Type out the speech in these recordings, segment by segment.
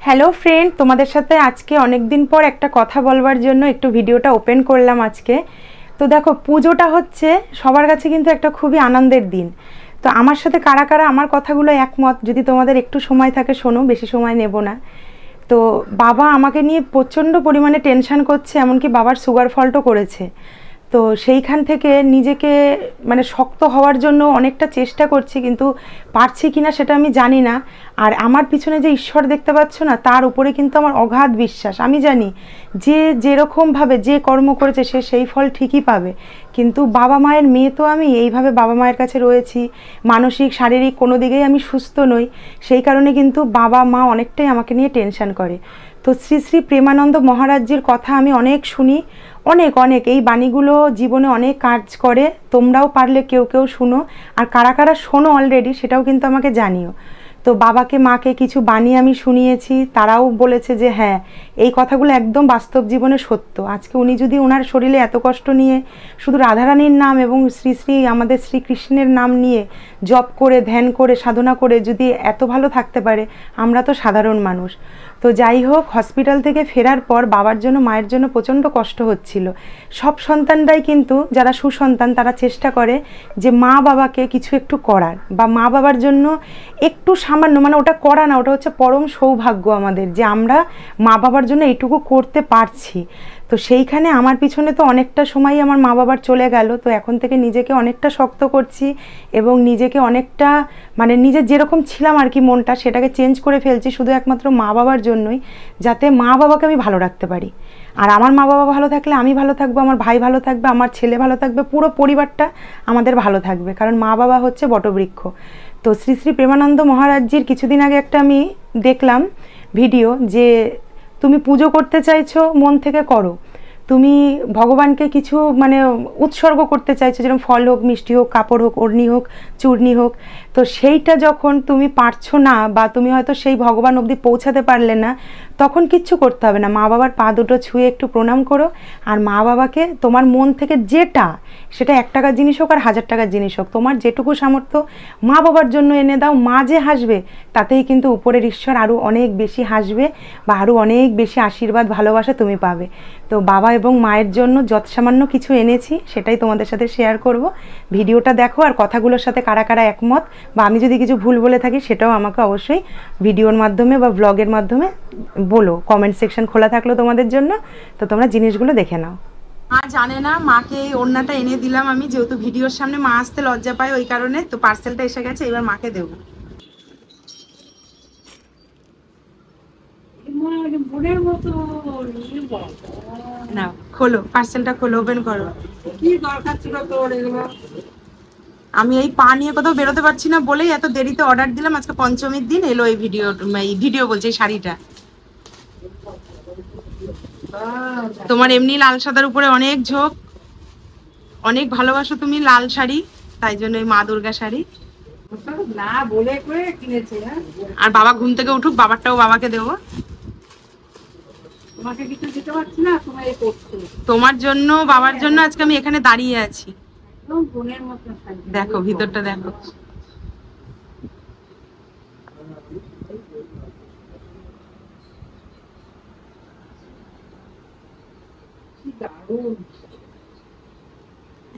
Hello friend, তোমাদের সাথে আজকে অনেক দিন পর একটা কথা বলবার জন্য একটু ভিডিওটা ওপেন করলাম আজকে। তো দেখো, পুজোটা হচ্ছে সবার কাছে কিন্তু একটা খুবই আনন্দের দিন। তো আমার সাথে কারা কারা আমার কথাগুলো একমত, যদি তোমাদের একটু সময় থাকে শোনো, বেশি সময় নেব না। তো বাবা আমাকে নিয়ে প্রচণ্ড পরিমাণে টেনশন করছে, এমনকি বাবার সুগার ফলটও করেছে। তো সেইখান থেকে নিজেকে মানে শক্ত হওয়ার জন্য অনেকটা চেষ্টা করছি, কিন্তু পারছি কি না সেটা আমি জানি না। আর আমার পিছনে যে ঈশ্বর দেখতে পাচ্ছ না, তার উপরে কিন্তু আমার অগাধ বিশ্বাস। আমি জানি যে যেরকমভাবে যে কর্ম করেছে সে সেই ফল ঠিকই পাবে। কিন্তু বাবা মায়ের মেয়ে তো আমি এইভাবে বাবা মায়ের কাছে রয়েছি, মানসিক শারীরিক কোনো দিকেই আমি সুস্থ নই। সেই কারণে কিন্তু বাবা মা অনেকটাই আমাকে নিয়ে টেনশন করে। তো শ্রী শ্রী প্রেমানন্দ মহারাজজির কথা আমি অনেক শুনি, অনেক অনেক, এই বাণীগুলো জীবনে অনেক কাজ করে। তোমরাও পারলে কেউ কেউ শুনো, আর কারা কারা শোনো অলরেডি সেটাও কিন্তু আমাকে জানিও। তো বাবাকে মাকে কিছু বাণী আমি শুনিয়েছি, তারাও বলেছে যে হ্যাঁ, এই কথাগুলো একদম বাস্তব জীবনে সত্য। আজকে উনি যদি ওনার শরীরে এত কষ্ট নিয়ে শুধু রাধারানীর নাম এবং শ্রী শ্রী আমাদের শ্রীকৃষ্ণের নাম নিয়ে জপ করে ধ্যান করে সাধনা করে যদি এত ভালো থাকতে পারে, আমরা তো সাধারণ মানুষ। তো যাই হোক, হসপিটাল থেকে ফেরার পর বাবার জন্য মায়ের জন্য প্রচণ্ড কষ্ট হচ্ছিল। সব সন্তানরাই কিন্তু যারা সুসন্তান তারা চেষ্টা করে যে মা বাবাকে কিছু একটু করার, বা মা বাবার জন্য একটু সামান্য, মানে ওটা করা না, ওটা হচ্ছে পরম সৌভাগ্য আমাদের যে আমরা মা বাবার জন্য এইটুকু করতে পারছি। তো সেইখানে আমার পিছনে তো অনেকটা সময় আমার মা বাবার চলে গেল। তো এখন থেকে নিজেকে অনেকটা শক্ত করছি এবং নিজেকে অনেকটা মানে নিজের যেরকম ছিলাম আর কি মনটা, সেটাকে চেঞ্জ করে ফেলছি শুধু একমাত্র মা বাবার জন্যই, যাতে মা বাবাকে আমি ভালো রাখতে পারি। আর আমার মা বাবা ভালো থাকলে আমি ভালো থাকবো, আমার ভাই ভালো থাকবে, আমার ছেলে ভালো থাকবে, পুরো পরিবারটা আমাদের ভালো থাকবে, কারণ মা বাবা হচ্ছে বটবৃক্ষ। তো শ্রী শ্রী প্রেমানন্দ মহারাজজির কিছুদিন আগে একটা আমি দেখলাম ভিডিও, যে তুমি পুজো করতে চাইছো মন থেকে করো, তুমি ভগবানকে কিছু মানে উৎসর্গ করতে চাইছো, যেরকম ফল হোক, মিষ্টি হোক, কাপড় হোক, ওড়নি হোক, চূর্ণি হোক, তো সেইটা যখন তুমি পারছো না বা তুমি হয়তো সেই ভগবান অবধি পৌঁছাতে পারলে না, তখন কিচ্ছু করতে হবে না। মা বাবার পা দুটো ছুঁয়ে একটু প্রণাম করো, আর মা বাবাকে তোমার মন থেকে যেটা, সেটা 1 টাকার জিনিস হোক আর 1000 টাকার জিনিস হোক, তোমার যেটুকু সামর্থ্য মা বাবার জন্য এনে দাও। মা যে হাসবে তাতেই কিন্তু উপরের ঈশ্বর আরও অনেক বেশি হাসবে, বা আরও অনেক বেশি আশীর্বাদ ভালোবাসা তুমি পাবে। তো বাবা এবং মায়ের জন্য যৎসামান্য কিছু এনেছি, সেটাই তোমাদের সাথে শেয়ার করব। ভিডিওটা দেখো, আর কথাগুলোর সাথে কারা কারা একমত, বা আমি যদি কিছু ভুল বলে থাকি সেটাও আমাকে অবশ্যই ভিডিওর মাধ্যমে বা ব্লগের মাধ্যমে বলো। কমেন্ট সেকশন খোলা থাকলো তোমাদের জন্য, তো তোমরা জিনিসগুলো দেখে নাও। মা জানে না, মাকে এই ওড়নাটা এনে দিলাম আমি, যেহেতু ভিডিওর সামনে মা আসতে লজ্জা পায় ওই কারণে। তো পার্সেলটা এসে গেছে, এবার মাকে দেবো। না, খোলো পার্সেলটা, খোলো, ওপেন করো। কি দরকার ছিল তোর এগুলো? আমি এই পা নিয়ে কোথাও বেরোতে পারছি না বলেই এত দেরিতে অর্ডার দিলাম। আজকে পঞ্চমীর দিন এলো এই ভিডিও বলছে এই শাড়িটা। তোমার এমনি লাল সাদার উপরে অনেক ঝোঁক, অনেক ভালোবাসো তুমি লাল শাড়ি, তাই জন্য এই মা দুর্গা শাড়ি না বলে করে কিনেছে। আর বাবা ঘুম থেকে উঠুক, বাবারটাও বাবাকে দেবো। তোমাকে কিছু দিতে পারছি না, তোমার জন্য বাবার জন্য আজকে আমি এখানে দাঁড়িয়ে আছি। দেখো ভিতরটা দেখো।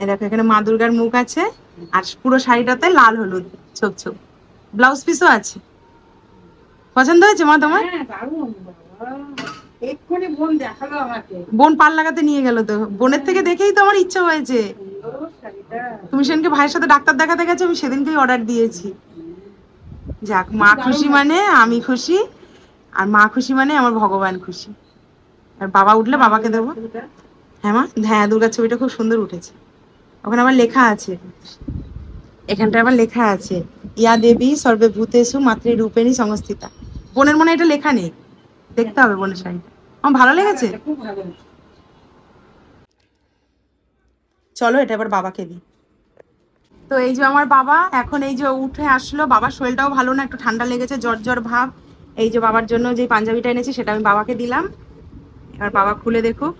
দেখো এখানে মা দুর্গার মুখ আছে, আর পুরো শাড়িটাতে লাল হলুদ ছোপ ছোপ, ব্লাউজ পিসও আছে। পছন্দ হয়েছে মা তোমার? এক্ষুনি বোন দেখালো আমাকে, বোন পাল লাগাতে নিয়ে গেল। তো বোনের থেকে দেখেই তো আমার ইচ্ছা হয়েছে। তুমি সেদিনকে ভাইয়ের সাথে ডাক্তার দেখাতে গেছো, আমি সেদিনকেই অর্ডার দিয়েছি। যাক, মা খুশি মানে আমি খুশি, আর মা খুশি মানে আমার ভগবান খুশি। আর বাবা উঠলে বাবাকে দেবো। হ্যাঁ মা, হ্যাঁ দুর্গার ছবিটা খুব সুন্দর উঠেছে। ওখানে আবার লেখা আছে, এখানটা আবার লেখা আছে ইয়া দেবী সর্বে ভূতেষু মাতৃ রূপেণী সংস্থিতা। বোনের মনে এটা লেখা নেই, দেখতে হবে বোনের শাড়িটা। আমার ভালো লেগেছে। চলো এটা এবার বাবাকে দিই। তো এই যে আমার বাবা এখন এই যে উঠে আসলো, বাবার শরীরটাও ভালো না, একটু ঠান্ডা লেগেছে, জ্বর জ্বর ভাব। এই যে বাবার জন্য যে পাঞ্জাবিটা এনেছি সেটা আমি বাবাকে দিলাম, এবার বাবা খুলে দেখুক।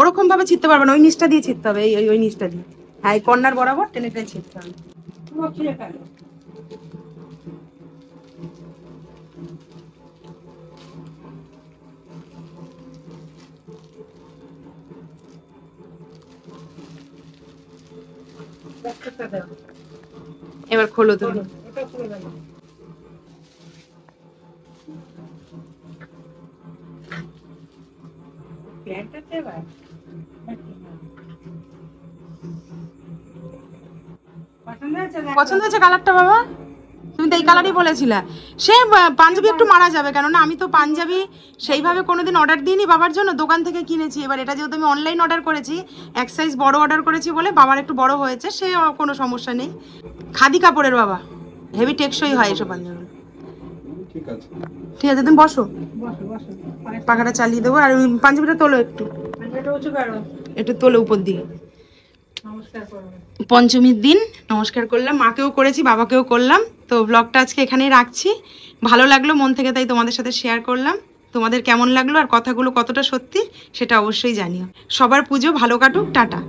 ওরকম ভাবে ছিঁড়তে পারবে না, ওই নিচটা দিয়ে ছিঁড়তে হবে, ওই নিচটা দিয়ে। হ্যাঁ এই কর্নার বরাবর টেনে টেনে ছিঁড়তে হবে। এবার খোলো তুমি। পছন্দ হয়েছে কালারটা বাবা? তুমি তো এই কালারই বলেছিলা। সে পাঞ্জাবি একটু মারা যাবে, কেননা আমি তো পাঞ্জাবি সেইভাবে কোনোদিন অর্ডার দিইনি বাবার জন্য, দোকান থেকে কিনেছি। এবার এটা যেহেতু আমি অনলাইন অর্ডার করেছি, এক সাইজ বড় অর্ডার করেছি বলে বাবার একটু বড় হয়েছে, সে কোনো সমস্যা নেই। খাদি কাপড়ের বাবা, হেভি টেকসই হয় এসব পাঞ্জাবি। ঠিক আছে তুমি বসো, পাখাটা চালিয়ে দেবো। আর ওই পাঞ্জাবিটা তোলো একটু, একটু তোলো উপর দিকে। পঞ্চমীর দিন নমস্কার করলাম, মাকেও করেছি বাবাকেও করলাম। তো ব্লগটা আজকে এখানেই রাখছি। ভালো লাগলো মন থেকে, তাই তোমাদের সাথে শেয়ার করলাম। তোমাদের কেমন লাগলো আর কথাগুলো কতটা সত্যি সেটা অবশ্যই জানিও। সবার পুজো ভালো কাটুক, টাটা।